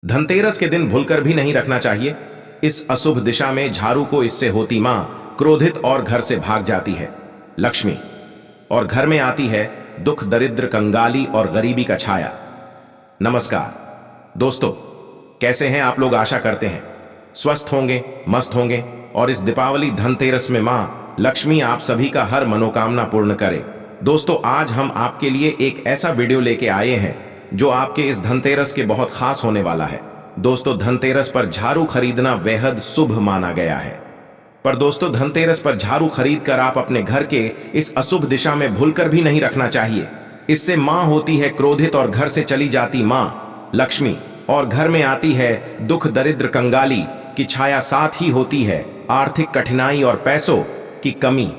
धनतेरस के दिन भूलकर भी नहीं रखना चाहिए। इस अशुभ दिशा में झाड़ू को इससे होती मां क्रोधित और घर से भाग जाती है लक्ष्मी, और घर में आती है दुख, दरिद्र, कंगाली और गरीबी का छाया। नमस्कार दोस्तों, कैसे हैं आप लोग? आशा करते हैं स्वस्थ होंगे, मस्त होंगे, और इस दीपावली धनतेरस में मां लक्ष्मी आप सभी का हर मनोकामना पूर्ण करे। दोस्तों, आज हम आपके लिए एक ऐसा वीडियो लेके आए हैं जो आपके इस धनतेरस के बहुत खास होने वाला है। दोस्तों, धनतेरस पर झाड़ू खरीदना बेहद शुभ माना गया है। पर दोस्तों, धनतेरस पर झाड़ू खरीद कर आप अपने घर के इस अशुभ दिशा में भूलकर भी नहीं रखना चाहिए। इससे मां होती है क्रोधित और घर से चली जाती मां लक्ष्मी, और घर में आती है दुख, दरिद्र, कंगाली की छाया। साथ ही होती है आर्थिक कठिनाई और पैसों की कमी।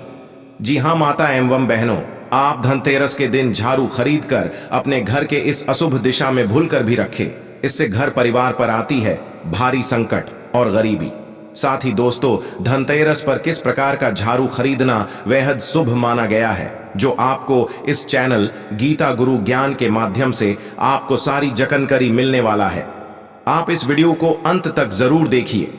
जी हां माता एवं बहनों, आप धनतेरस के दिन झाड़ू खरीद कर अपने घर के इस अशुभ दिशा में भूलकर भी रखें। इससे घर परिवार पर आती है भारी संकट और गरीबी। साथ ही दोस्तों, धनतेरस पर किस प्रकार का झाड़ू खरीदना बेहद शुभ माना गया है, जो आपको इस चैनल गीता गुरु ज्ञान के माध्यम से आपको सारी जानकारी मिलने वाला है। आप इस वीडियो को अंत तक जरूर देखिए।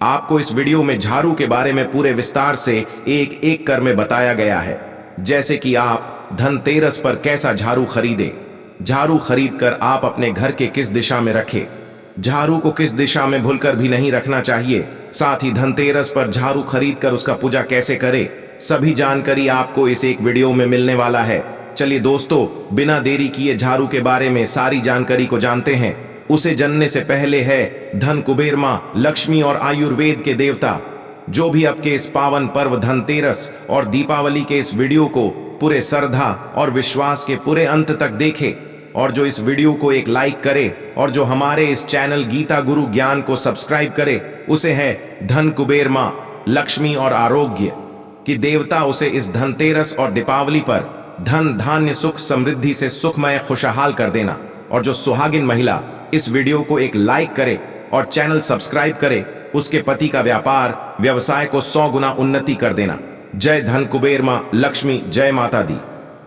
आपको इस वीडियो में झाड़ू के बारे में पूरे विस्तार से एक एक कर में बताया गया है, जैसे कि आप धनतेरस पर कैसा झाड़ू खरीदे, झाड़ू खरीद कर आप अपने घर के किस दिशा में रखें, झाड़ू को किस दिशा में भूलकर भी नहीं रखना चाहिए, साथ ही धनतेरस पर झाड़ू खरीद कर उसका पूजा कैसे करें, सभी जानकारी आपको इस एक वीडियो में मिलने वाला है। चलिए दोस्तों, बिना देरी किए झाड़ू के बारे में सारी जानकारी को जानते हैं। उसे जानने से पहले है धन कुबेर मां लक्ष्मी और आयुर्वेद के देवता, जो भी आपके इस पावन पर्व धनतेरस और दीपावली के इस वीडियो को पूरे श्रद्धा और विश्वास के पूरे अंत तक देखे, और जो इस वीडियो को एक लाइक करे, और जो हमारे इस चैनल गीता गुरु ज्ञान को सब्सक्राइब करे, उसे है धन कुबेर मां लक्ष्मी और आरोग्य की देवता उसे इस धनतेरस और दीपावली पर धन, धान्य, सुख, समृद्धि से सुखमय खुशहाल कर देना। और जो सुहागिन महिला इस वीडियो को एक लाइक करे और चैनल सब्सक्राइब करे, उसके पति का व्यापार व्यवसाय को 100 गुना उन्नति कर देना। जय धन कुबेर मां लक्ष्मी, जय माता दी।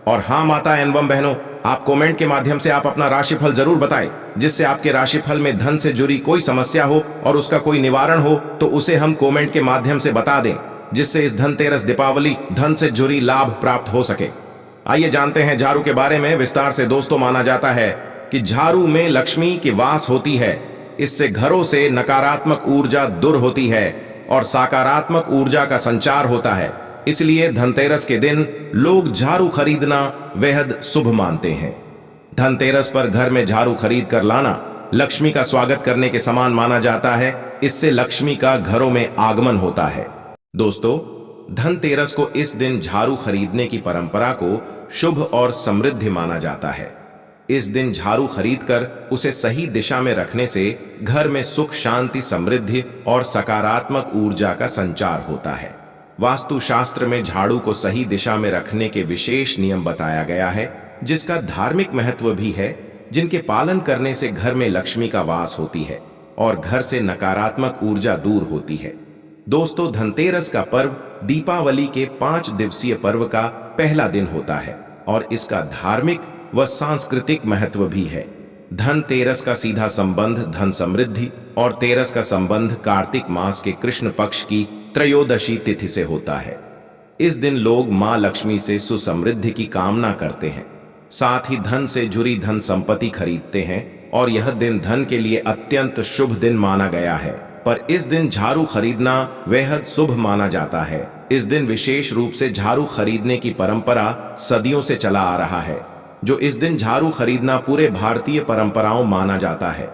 और हाँ माता एवं बहनों, आप कमेंट के माध्यम से आप अपना राशिफल जरूर बताएं, जिससे आपके राशिफल में धन से जुड़ी कोई समस्या हो और उसका कोई निवारण हो तो उसे हम कमेंट के माध्यम से बता दें, जिससे इस धनतेरस दीपावली धन से जुड़ी लाभ प्राप्त हो सके। आइए जानते हैं झाड़ू के बारे में विस्तार से। दोस्तों, माना जाता है कि झाड़ू में लक्ष्मी की वास होती है। इससे घरों से नकारात्मक ऊर्जा दूर होती है और सकारात्मक ऊर्जा का संचार होता है। इसलिए धनतेरस के दिन लोग झाड़ू खरीदना बेहद शुभ मानते हैं। धनतेरस पर घर में झाड़ू खरीद कर लाना लक्ष्मी का स्वागत करने के समान माना जाता है। इससे लक्ष्मी का घरों में आगमन होता है। दोस्तों, धनतेरस को इस दिन झाड़ू खरीदने की परंपरा को शुभ और समृद्ध माना जाता है। इस दिन झाड़ू खरीदकर उसे सही दिशा में रखने से घर में सुख, शांति, समृद्धि और सकारात्मक ऊर्जा का संचार होता है। वास्तुशास्त्र में झाड़ू को सही दिशा में रखने के विशेष नियम बताया गया है, जिसका धार्मिक महत्व भी है, जिनके पालन करने से घर में लक्ष्मी का वास होती है और घर से नकारात्मक ऊर्जा दूर होती है। दोस्तों, धनतेरस का पर्व दीपावली के 5 दिवसीय पर्व का पहला दिन होता है और इसका धार्मिक व सांस्कृतिक महत्व भी है। धनतेरस का सीधा संबंध धन समृद्धि और तेरस का संबंध कार्तिक मास के कृष्ण पक्ष की त्रयोदशी तिथि से होता है। इस दिन लोग मां लक्ष्मी से सुसमृद्धि की कामना करते हैं, साथ ही धन से जुड़ी धन संपत्ति खरीदते हैं, और यह दिन धन के लिए अत्यंत शुभ दिन माना गया है। पर इस दिन झाड़ू खरीदना बेहद शुभ माना जाता है। इस दिन विशेष रूप से झाड़ू खरीदने की परंपरा सदियों से चला आ रहा है, जो इस दिन झाड़ू खरीदना पूरे भारतीय परंपराओं माना जाता है।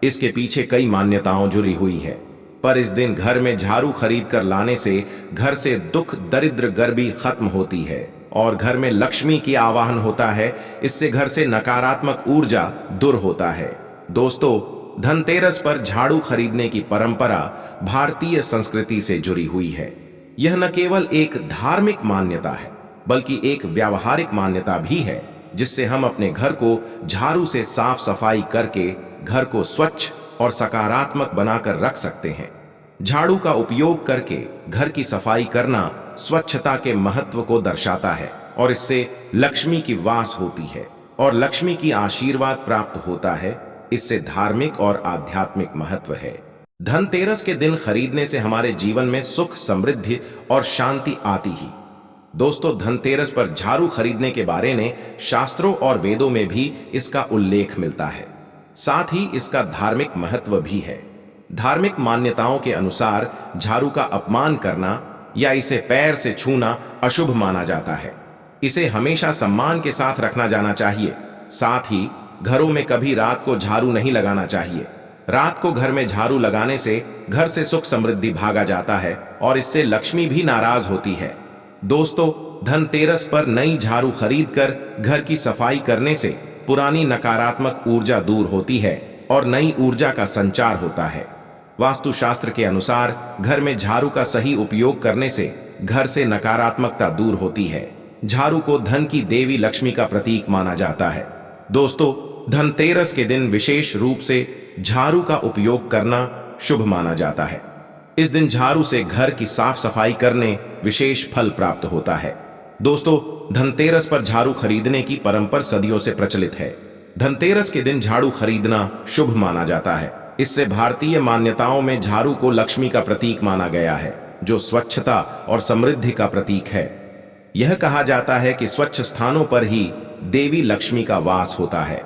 इसके पीछे कई मान्यताओं जुड़ी हुई है। पर इस दिन घर में झाड़ू खरीद कर लाने से घर से दुख, दरिद्र, गरीबी खत्म होती है और घर में लक्ष्मी की आवाहन होता है। इससे घर से नकारात्मक ऊर्जा दूर होता है। दोस्तों, धनतेरस पर झाड़ू खरीदने की परंपरा भारतीय संस्कृति से जुड़ी हुई है। यह न केवल एक धार्मिक मान्यता है, बल्कि एक व्यावहारिक मान्यता भी है, जिससे हम अपने घर को झाड़ू से साफ सफाई करके घर को स्वच्छ और सकारात्मक बनाकर रख सकते हैं। झाड़ू का उपयोग करके घर की सफाई करना स्वच्छता के महत्व को दर्शाता है और इससे लक्ष्मी की वास होती है और लक्ष्मी की आशीर्वाद प्राप्त होता है। इससे धार्मिक और आध्यात्मिक महत्व है। धनतेरस के दिन खरीदने से हमारे जीवन में सुख, समृद्धि और शांति आती ही। दोस्तों, धनतेरस पर झाड़ू खरीदने के बारे में शास्त्रों और वेदों में भी इसका उल्लेख मिलता है। साथ ही इसका धार्मिक महत्व भी है। धार्मिक मान्यताओं के अनुसार झाड़ू का अपमान करना या इसे पैर से छूना अशुभ माना जाता है। इसे हमेशा सम्मान के साथ रखना जाना चाहिए। साथ ही घरों में कभी रात को झाड़ू नहीं लगाना चाहिए। रात को घर में झाड़ू लगाने से घर से सुख समृद्धि भागा जाता है और इससे लक्ष्मी भी नाराज होती है। दोस्तों, धनतेरस पर नई झाड़ू खरीदकर घर की सफाई करने से पुरानी नकारात्मक ऊर्जा दूर होती है और नई ऊर्जा का संचार होता है। वास्तुशास्त्र के अनुसार घर में झाड़ू का सही उपयोग करने से घर से नकारात्मकता दूर होती है। झाड़ू को धन की देवी लक्ष्मी का प्रतीक माना जाता है। दोस्तों, धनतेरस के दिन विशेष रूप से झाड़ू का उपयोग करना शुभ माना जाता है। इस दिन झाड़ू से घर की साफ सफाई करने विशेष फल प्राप्त होता है। दोस्तों, धनतेरस पर झाड़ू खरीदने की परंपरा सदियों से प्रचलित है। धनतेरस के दिन झाड़ू खरीदना शुभ माना जाता है। इससे भारतीय मान्यताओं में झाड़ू को लक्ष्मी का प्रतीक माना गया है, जो स्वच्छता और समृद्धि का प्रतीक है। यह कहा जाता है कि स्वच्छ स्थानों पर ही देवी लक्ष्मी का वास होता है।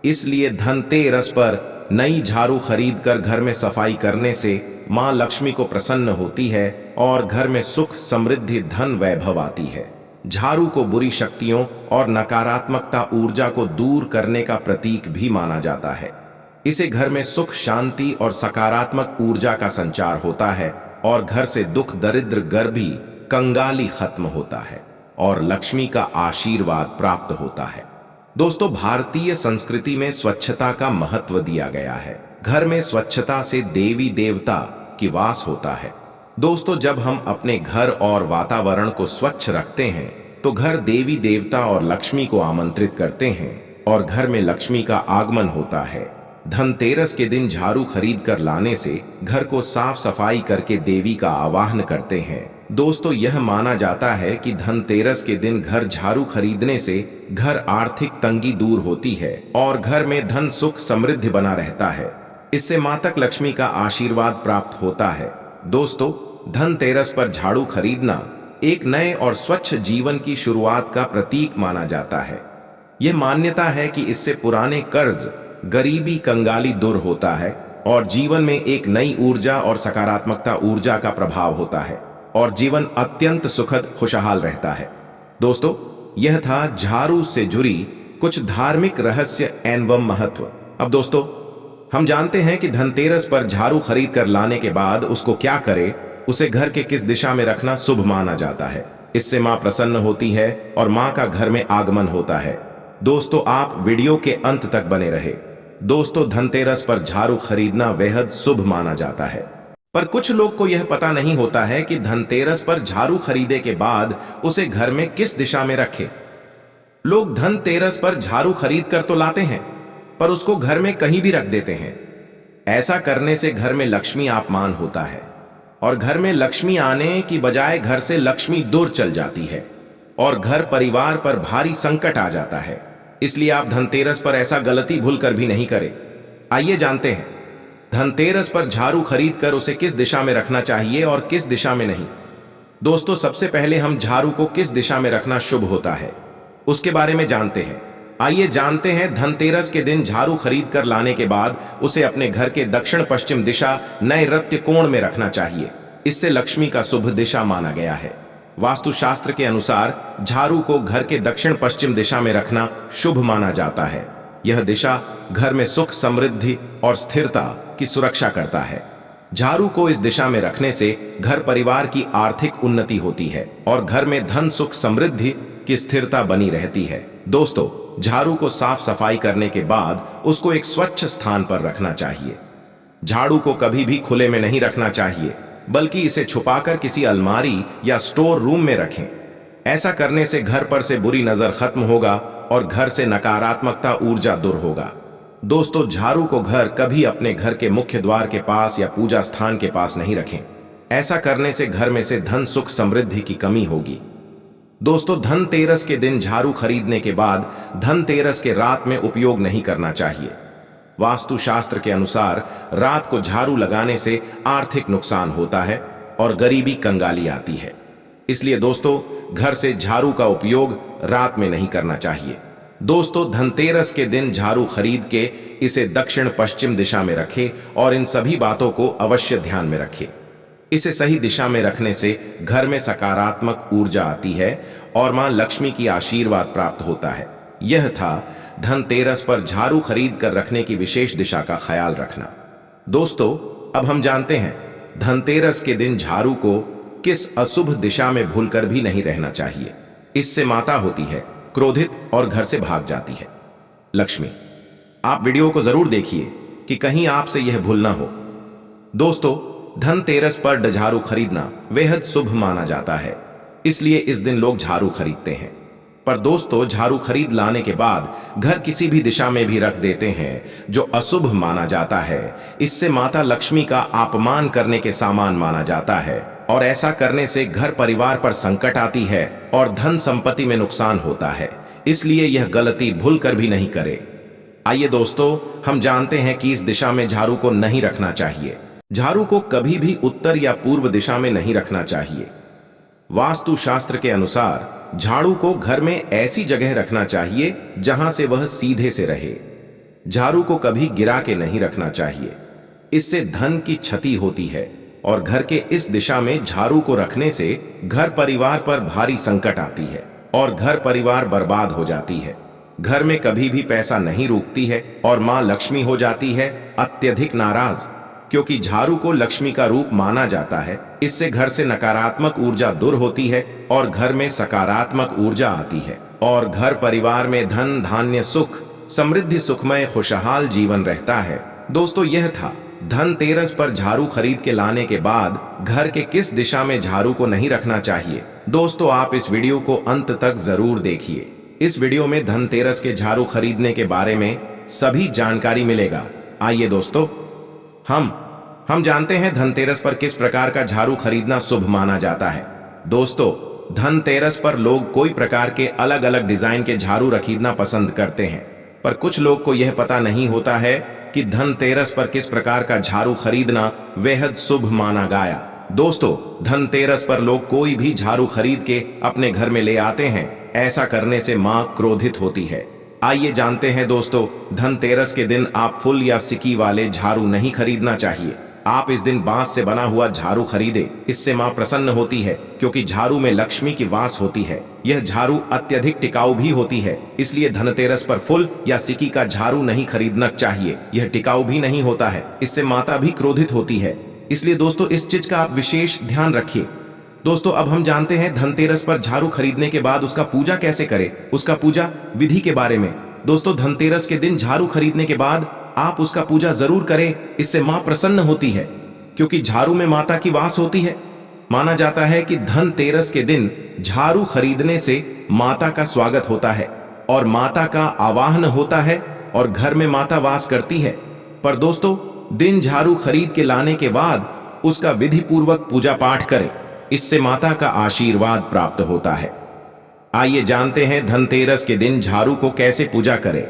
इसलिए धनतेरस पर नई झाड़ू खरीदकर घर में सफाई करने से मां लक्ष्मी को प्रसन्न होती है और घर में सुख, समृद्धि, धन, वैभव आती है। झाड़ू को बुरी शक्तियों और नकारात्मकता ऊर्जा को दूर करने का प्रतीक भी माना जाता है। इसे घर में सुख, शांति और सकारात्मक ऊर्जा का संचार होता है और घर से दुख, दरिद्र, गर्भी, कंगाली खत्म होता है और लक्ष्मी का आशीर्वाद प्राप्त होता है। दोस्तों, भारतीय संस्कृति में स्वच्छता का महत्व दिया गया है। घर में स्वच्छता से देवी देवता की वास होता है। दोस्तों, जब हम अपने घर और वातावरण को स्वच्छ रखते हैं तो घर देवी देवता और लक्ष्मी को आमंत्रित करते हैं और घर में लक्ष्मी का आगमन होता है। धनतेरस के दिन झाड़ू खरीद कर लाने से घर को साफ सफाई करके देवी का आवाहन करते हैं। दोस्तों, यह माना जाता है कि धनतेरस के दिन घर झाड़ू खरीदने से घर आर्थिक तंगी दूर होती है और घर में धन, सुख, समृद्धि बना रहता है। इससे माता लक्ष्मी का आशीर्वाद प्राप्त होता है। दोस्तों, धनतेरस पर झाड़ू खरीदना एक नए और स्वच्छ जीवन की शुरुआत का प्रतीक माना जाता है। यह मान्यता है कि इससे पुराने कर्ज, गरीबी, कंगाली दूर होता है और जीवन में एक नई ऊर्जा और सकारात्मकता ऊर्जा का प्रभाव होता है और जीवन अत्यंत सुखद, खुशहाल रहता है। दोस्तों, यह था झाड़ू से जुड़ी कुछ धार्मिक रहस्य एवं महत्व। अब दोस्तों, हम जानते हैं कि धनतेरस पर झाड़ू खरीद कर लाने के बाद उसको क्या करें, उसे घर के किस दिशा में रखना शुभ माना जाता है। इससे मां प्रसन्न होती है और मां का घर में आगमन होता है। दोस्तों, आप वीडियो के अंत तक बने रहे। दोस्तों, धनतेरस पर झाड़ू खरीदना बेहद शुभ माना जाता है, पर कुछ लोग को यह पता नहीं होता है कि धनतेरस पर झाड़ू खरीदे के बाद उसे घर में किस दिशा में रखें। लोग धनतेरस पर झाड़ू खरीद कर तो लाते हैं, पर उसको घर में कहीं भी रख देते हैं। ऐसा करने से घर में लक्ष्मी अपमान होता है और घर में लक्ष्मी आने की बजाय घर से लक्ष्मी दूर चल जाती है और घर परिवार पर भारी संकट आ जाता है। इसलिए आप धनतेरस पर ऐसा गलती भूल कर भी नहीं करें। आइए जानते हैं धनतेरस पर झाड़ू खरीद कर उसे किस दिशा में रखना चाहिए और किस दिशा में नहीं। दोस्तों, सबसे पहले हम झाड़ू को किस दिशा में रखना शुभ होता है उसके बारे में जानते हैं। आइए जानते हैं, धनतेरस के दिन झाड़ू खरीद कर लाने के बाद उसे अपने घर के दक्षिण पश्चिम दिशा नैऋत्य कोण में रखना चाहिए। इससे लक्ष्मी का शुभ दिशा माना गया है। वास्तुशास्त्र के अनुसार झाड़ू को घर के दक्षिण पश्चिम दिशा में रखना शुभ माना जाता है। यह दिशा घर में सुख, समृद्धि और स्थिरता की सुरक्षा करता है। झाड़ू को इस दिशा में रखने से घर परिवार की आर्थिक उन्नति होती है और घर में धन, सुख, समृद्धि की स्थिरता बनी रहती है। दोस्तों, झाड़ू को साफ सफाई करने के बाद उसको एक स्वच्छ स्थान पर रखना चाहिए। झाड़ू को कभी भी खुले में नहीं रखना चाहिए, बल्कि इसे छुपाकर किसी अलमारी या स्टोर रूम में रखें। ऐसा करने से घर पर से बुरी नजर खत्म होगा और घर से नकारात्मकता ऊर्जा दूर होगा। दोस्तों, झाड़ू को कभी अपने घर के मुख्य द्वार के पास या पूजा स्थान के पास नहीं रखें। ऐसा करने से घर में से धन, सुख, समृद्धि की कमी होगी। दोस्तों, धनतेरस के दिन झाड़ू खरीदने के बाद धनतेरस के रात में उपयोग नहीं करना चाहिए। वास्तुशास्त्र के अनुसार रात को झाड़ू लगाने से आर्थिक नुकसान होता है और गरीबी कंगाली आती है। इसलिए दोस्तों, घर से झाड़ू का उपयोग रात में नहीं करना चाहिए। दोस्तों, धनतेरस के दिन झाड़ू खरीद के इसे दक्षिण पश्चिम दिशा में रखें और इन सभी बातों को अवश्य ध्यान में रखें। इसे सही दिशा में रखने से घर में सकारात्मक ऊर्जा आती है और मां लक्ष्मी की आशीर्वाद प्राप्त होता है। यह था धनतेरस पर झाड़ू खरीद कर रखने की विशेष दिशा का ख्याल रखना। दोस्तों, अब हम जानते हैं धनतेरस के दिन झाड़ू को किस अशुभ दिशा में भूलकर भी नहीं रहना चाहिए। इससे माता होती है क्रोधित और घर से भाग जाती है लक्ष्मी। आप वीडियो को जरूर देखिए कि कहीं आपसे यह भूल ना हो। दोस्तों, धनतेरस पर झाड़ू खरीदना बेहद शुभ माना जाता है, इसलिए इस दिन लोग झाड़ू खरीदते हैं। पर दोस्तों, झाड़ू खरीद लाने के बाद घर किसी भी दिशा में भी रख देते हैं जो अशुभ माना जाता है। इससे माता लक्ष्मी का अपमान करने के समान माना जाता है और ऐसा करने से घर परिवार पर संकट आती है और धन संपत्ति में नुकसान होता है। इसलिए यह गलती भूल कर भी नहीं करे। आइए दोस्तों, हम जानते हैं कि इस दिशा में झाड़ू को नहीं रखना चाहिए। झाड़ू को कभी भी उत्तर या पूर्व दिशा में नहीं रखना चाहिए। वास्तुशास्त्र के अनुसार झाड़ू को घर में ऐसी जगह रखना चाहिए जहां से वह सीधे से रहे। झाड़ू को कभी गिरा के नहीं रखना चाहिए, इससे धन की क्षति होती है और घर के इस दिशा में झाड़ू को रखने से घर परिवार पर भारी संकट आती है और घर परिवार बर्बाद हो जाती है। घर में कभी भी पैसा नहीं रुकती है और मां लक्ष्मी हो जाती है अत्यधिक नाराज, क्योंकि झाड़ू को लक्ष्मी का रूप माना जाता है। इससे घर से नकारात्मक ऊर्जा दूर होती है और घर में सकारात्मक ऊर्जा आती है और घर परिवार में धन धान्य सुख समृद्धि सुखमय खुशहाल जीवन रहता है। दोस्तों, यह था धनतेरस पर झाड़ू खरीद के लाने के बाद घर के किस दिशा में झाड़ू को नहीं रखना चाहिए। दोस्तों, आप इस वीडियो को अंत तक जरूर देखिए। इस वीडियो में धनतेरस के झाड़ू खरीदने के बारे में सभी जानकारी मिलेगा। आइए दोस्तों, हम जानते हैं धनतेरस पर किस प्रकार का झाड़ू खरीदना शुभ माना जाता है। दोस्तों, धनतेरस पर लोग कोई प्रकार के अलग अलग डिजाइन के झाड़ू खरीदना पसंद करते हैं, पर कुछ लोग को यह पता नहीं होता है कि धनतेरस पर किस प्रकार का झाड़ू खरीदना बेहद शुभ माना गया। दोस्तों, धनतेरस पर लोग कोई भी झाड़ू खरीद के अपने घर में ले आते हैं। ऐसा करने से मां क्रोधित होती है। आइए जानते हैं दोस्तों, धनतेरस के दिन आप फुल या सिक्की वाले झाड़ू नहीं खरीदना चाहिए। आप इस दिन बांस से बना हुआ झाड़ू खरीदे, इससे मां प्रसन्न होती है क्योंकि झाड़ू में लक्ष्मी की वास होती है। यह झाड़ू अत्यधिक टिकाऊ भी होती है, इसलिए धनतेरस पर फुल या सिक्की का झाड़ू नहीं खरीदना चाहिए। यह टिकाऊ भी नहीं होता है, इससे माता भी क्रोधित होती है। इसलिए दोस्तों, इस चीज का आप विशेष ध्यान रखिए। दोस्तों, अब हम जानते हैं धनतेरस पर झाड़ू खरीदने के बाद उसका पूजा कैसे करें, उसका पूजा विधि के बारे में। दोस्तों, धनतेरस के दिन झाड़ू खरीदने के बाद आप उसका पूजा जरूर करें, इससे मां प्रसन्न होती है क्योंकि झाड़ू में माता की वास होती है। माना जाता है कि धनतेरस के दिन झाड़ू खरीदने से माता का स्वागत होता है और माता का आवाहन होता है और घर में माता वास करती है। पर दोस्तों, दिन झाड़ू खरीद के लाने के बाद उसका विधि पूर्वक पूजा पाठ करें, इससे माता का आशीर्वाद प्राप्त होता है। आइए जानते हैं धनतेरस के दिन झाड़ू को कैसे पूजा करें।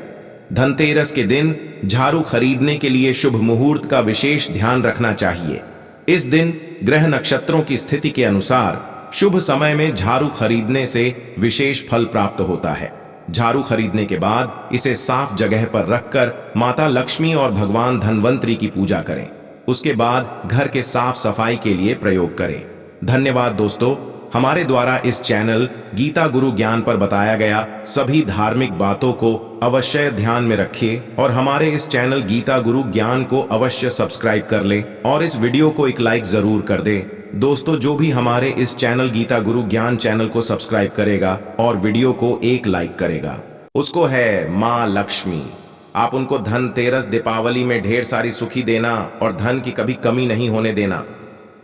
धनतेरस के दिन झाड़ू खरीदने के लिए शुभ मुहूर्त का विशेष ध्यान रखना चाहिए। इस दिन ग्रह नक्षत्रों की स्थिति के अनुसार शुभ समय में झाड़ू खरीदने से विशेष फल प्राप्त होता है। झाड़ू खरीदने के बाद इसे साफ जगह पर रखकर माता लक्ष्मी और भगवान धनवंतरी की पूजा करें। उसके बाद घर के साफ सफाई के लिए प्रयोग करें। धन्यवाद दोस्तों, हमारे द्वारा इस चैनल गीता गुरु ज्ञान पर बताया गया सभी धार्मिक बातों को अवश्य ध्यान में रखिए और हमारे इस चैनल गीता गुरु ज्ञान को अवश्य सब्सक्राइब कर लें और इस वीडियो को एक लाइक जरूर कर दें। दोस्तों, जो भी हमारे इस चैनल गीता गुरु ज्ञान चैनल को सब्सक्राइब करेगा और वीडियो को एक लाइक करेगा, उसको है माँ लक्ष्मी। आप उनको धनतेरस दीपावली में ढेर सारी सुखी देना और धन की कभी कमी नहीं होने देना।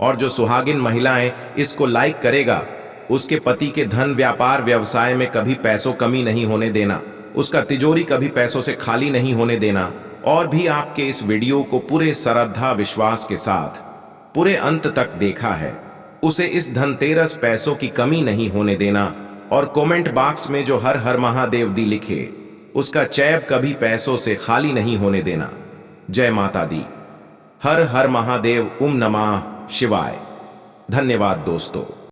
और जो सुहागिन महिलाएं इसको लाइक करेगा, उसके पति के धन व्यापार व्यवसाय में कभी पैसों कमी नहीं होने देना, उसका तिजोरी कभी पैसों से खाली नहीं होने देना। और भी आपके इस वीडियो को पूरे श्रद्धा विश्वास के साथ पूरे अंत तक देखा है, उसे इस धनतेरस पैसों की कमी नहीं होने देना। और कमेंट बॉक्स में जो हर हर महादेव दी लिखे, उसका चैब कभी पैसों से खाली नहीं होने देना। जय माता दी। हर हर महादेव। ओम नमः शिवाय। धन्यवाद दोस्तों।